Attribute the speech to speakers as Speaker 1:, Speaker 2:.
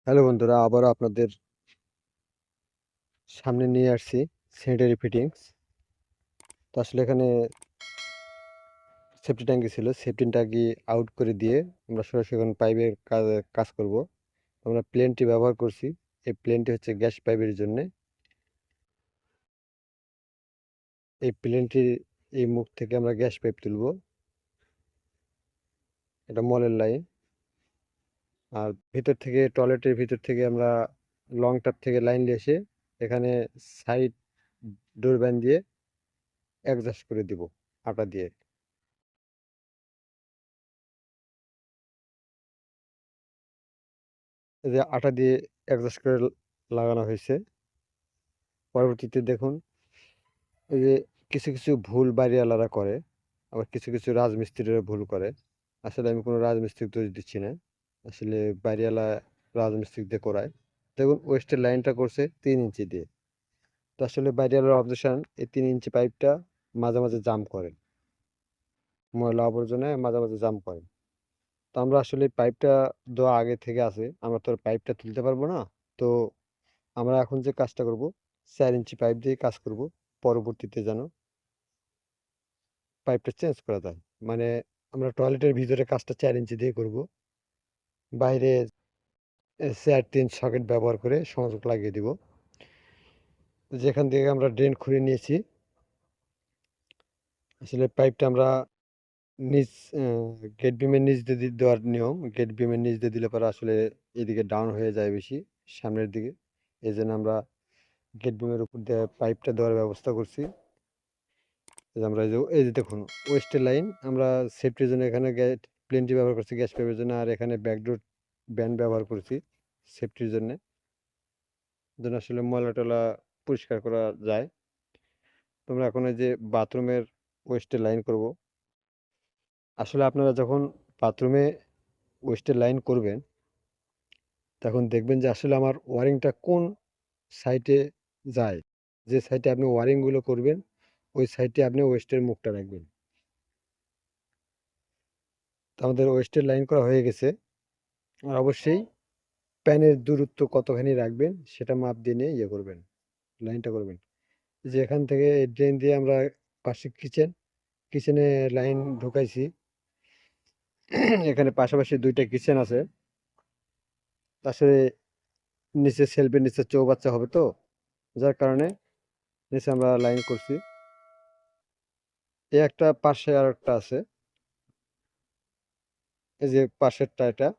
Speaker 1: Hello বন্ধুরা, আবারও আপনাদের সামনে নিয়ে আসছি স্যানিটারি ফিটিংস। তো আসলে এখানে সেফটি ট্যাঙ্কি ছিল, সেফটি ট্যাঙ্কি আউট করে দিয়ে আমরা সরাসরি এখন পাইপের কাজ করব। আমরা প্লেনটি ব্যবহার করছি। এই প্লেনটি হচ্ছে গ্যাস পাইপের জন্য। এই প্লেনটির এই মুখ থেকে আমরা গ্যাস পাইপ তুলব। এটা মলের লাইন। আর ভিতর থেকে, টয়লেটের ভিতর থেকে আমরা লং টাপ থেকে লাইন নিয়ে এসে এখানে সাইড ডোর ব্যান দিয়ে অ্যাডজাস্ট করে দিব আটা দিয়ে। এই যে আটা দিয়ে অ্যাডজাস্ট করে লাগানো হয়েছে। পরবর্তীতে দেখুন, এই যে কিছু কিছু ভুল বাড়িওয়ালারা করে, আবার কিছু কিছু রাজমিস্ত্রিরা ভুল করে। আসলে আমি কোনো রাজমিস্ত্রিক দোষ দিচ্ছি না, আসলে বাড়িওয়ালা রাজমিস্ত্রি দিয়ে করায়। দেখুন, ওয়েস্টের লাইনটা করছে 3 ইঞ্চি দিয়ে। তো আসলে বাড়িওয়ালার অবজেকশন, এই 3 ইঞ্চি পাইপটা মাঝে মাঝে জাম করে, ময়লা আবর্জনায় মাঝে মাঝে জাম করে। তো আমরা আসলে পাইপটা দেওয়া আগে থেকে আছে, আমরা তো আর পাইপটা তুলতে পারবো না। তো আমরা এখন যে কাজটা করব, 4 ইঞ্চি পাইপ দিয়ে কাজ করব। পরবর্তীতে যেন পাইপটা চেঞ্জ করা যায়। মানে আমরা টয়লেটের ভিতরে কাজটা 4 ইঞ্চি দিয়ে করব। বাইরে 4-3 সকেট ব্যবহার করে সংযোগ লাগিয়ে দিব। যেখান থেকে আমরা ড্রেন খুঁড়ে নিয়েছি, আসলে পাইপটা আমরা নিচ গেট বিমের নিচ দিয়ে দেওয়ার নিয়ম। গেট বিমের নিচ দিয়ে দিলে পরে আসলে এদিকে ডাউন হয়ে যায় বেশি, সামনের দিকে। এই জন্য আমরা গেট বিমের উপর দিয়ে পাইপটা দেওয়ার ব্যবস্থা করছি। এই যে আমরা এই যে দেখুন, ওয়েস্টের লাইন আমরা সেফটির জন্য এখানে প্লেনটি ব্যবহার করছি গ্যাস পাইপের জন্য, আর এখানে ব্যাকডোর ব্যান ব্যবহার করছি সেফটির জন্য, যেন আসলে ময়লা টলা পরিষ্কার করা যায়। তোমরা এখন এই যে বাথরুমের ওয়েস্টের লাইন করব। আসলে আপনারা যখন বাথরুমে ওয়েস্টের লাইন করবেন, তখন দেখবেন যে আসলে আমার ওয়ারিংটা কোন সাইডে যায়। যে সাইডে আপনি ওয়ারিংগুলো করবেন, ওই সাইডে আপনি ওয়েস্টের মুখটা রাখবেন। তো আমাদের ওয়েস্টের লাইন করা হয়ে গেছে। আর অবশ্যই প্যানের দূরত্ব কতখানি রাখবেন সেটা মাপ দিয়ে নিয়ে ইয়ে করবেন, লাইনটা করবেন। যে এখান থেকে ড্রেন দিয়ে আমরা পাশে কিচেনে লাইন ঢুকাইছি। এখানে পাশাপাশি 2টা কিচেন আছে। আসলে নিচে সেলফের নিচে চৌবাচ্চা হবে, তো যার কারণে নিচে আমরা লাইন করছি। এই একটা পাশে আর একটা আছে, এই যে পাশেরটা এটা।